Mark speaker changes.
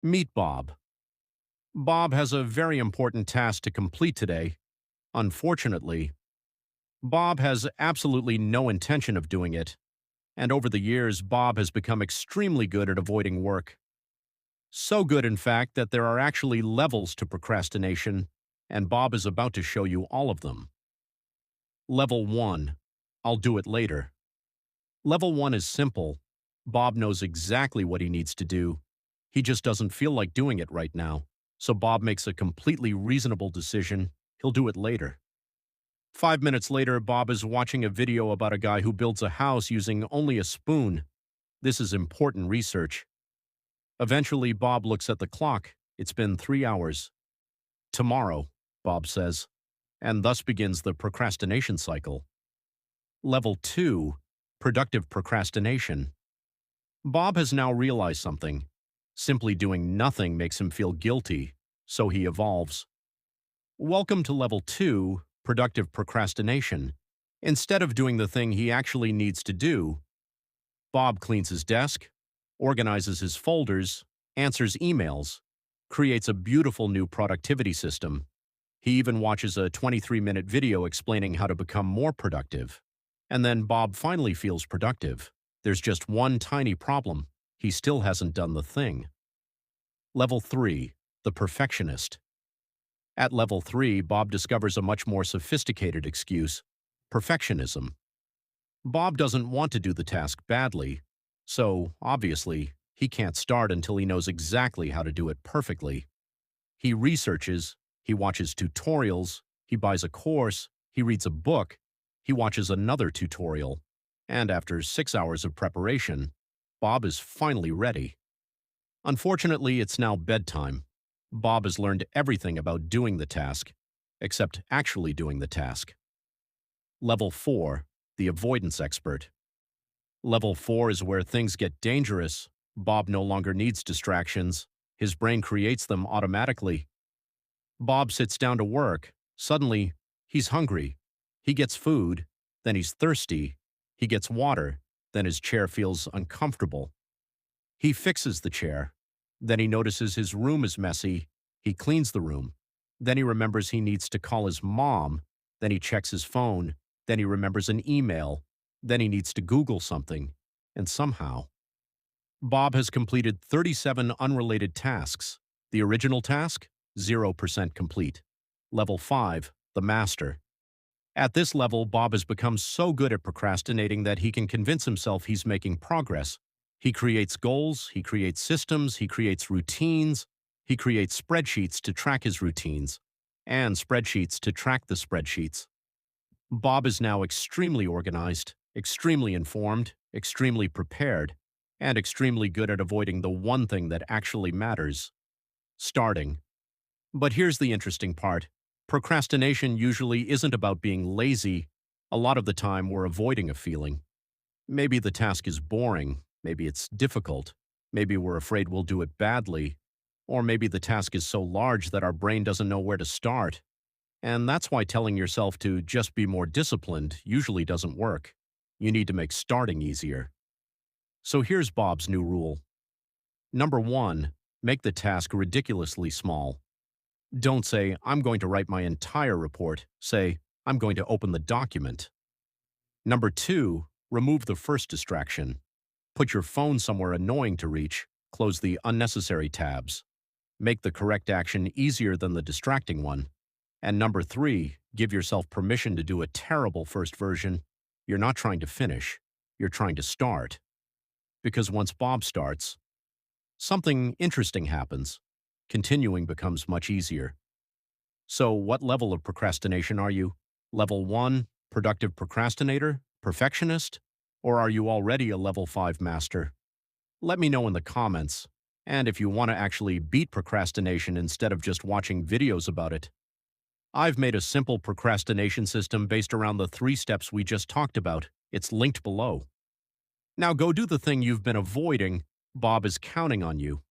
Speaker 1: Meet Bob. Bob has a very important task to complete today. Unfortunately, Bob has absolutely no intention of doing it, and over the years, Bob has become extremely good at avoiding work. So good, in fact, that there are actually levels to procrastination, and Bob is about to show you all of them. Level 1. I'll do it later. Level 1 is simple. Bob knows exactly what he needs to do. He just doesn't feel like doing it right now. So Bob makes a completely reasonable decision. He'll do it later. 5 minutes later, Bob is watching a video about a guy who builds a house using only a spoon. This is important research. Eventually, Bob looks at the clock. It's been 3 hours. Tomorrow, Bob says, and thus begins the procrastination cycle. Level 2. Productive procrastination. Bob has now realized something. Simply doing nothing makes him feel guilty, so he evolves. Welcome to Level 2, Productive Procrastination. Instead of doing the thing he actually needs to do, Bob cleans his desk, organizes his folders, answers emails, creates a beautiful new productivity system. He even watches a 23-minute video explaining how to become more productive. And then Bob finally feels productive. There's just one tiny problem. He still hasn't done the thing. Level 3. The Perfectionist. At Level 3, Bob discovers a much more sophisticated excuse: perfectionism. Bob doesn't want to do the task badly, so, obviously, he can't start until he knows exactly how to do it perfectly. He researches, he watches tutorials, he buys a course, he reads a book, he watches another tutorial, and after 6 hours of preparation, Bob is finally ready. Unfortunately, it's now bedtime. Bob has learned everything about doing the task, except actually doing the task. Level 4. The Avoidance Expert. Level 4 is where things get dangerous. Bob no longer needs distractions. His brain creates them automatically. Bob sits down to work. Suddenly, he's hungry. He gets food, then he's thirsty. He gets water, then his chair feels uncomfortable. He fixes the chair. Then he notices his room is messy. He cleans the room. Then he remembers he needs to call his mom. Then he checks his phone. Then he remembers an email. Then he needs to Google something. And somehow, Bob has completed 37 unrelated tasks. The original task? 0% complete. Level 5. The Master. At this level, Bob has become so good at procrastinating that he can convince himself he's making progress. He creates goals, he creates systems, he creates routines, he creates spreadsheets to track his routines, and spreadsheets to track the spreadsheets. Bob is now extremely organized, extremely informed, extremely prepared, and extremely good at avoiding the one thing that actually matters: starting. But here's the interesting part. Procrastination usually isn't about being lazy. A lot of the time, we're avoiding a feeling. Maybe the task is boring. Maybe it's difficult. Maybe we're afraid we'll do it badly. Or maybe the task is so large that our brain doesn't know where to start. And that's why telling yourself to just be more disciplined usually doesn't work. You need to make starting easier. So here's Bob's new rule. Number 1, make the task ridiculously small. Don't say, "I'm going to write my entire report." Say, "I'm going to open the document." Number 2, remove the first distraction. Put your phone somewhere annoying to reach. Close the unnecessary tabs. Make the correct action easier than the distracting one. And number 3, give yourself permission to do a terrible first version. You're not trying to finish. You're trying to start. Because once Bob starts, something interesting happens. Continuing becomes much easier. So what level of procrastination are you? Level 1, productive procrastinator, perfectionist? Or are you already a level 5 master? Let me know in the comments. And if you want to actually beat procrastination instead of just watching videos about it, I've made a simple procrastination system based around the 3 steps we just talked about. It's linked below. Now go do the thing you've been avoiding. Bob is counting on you.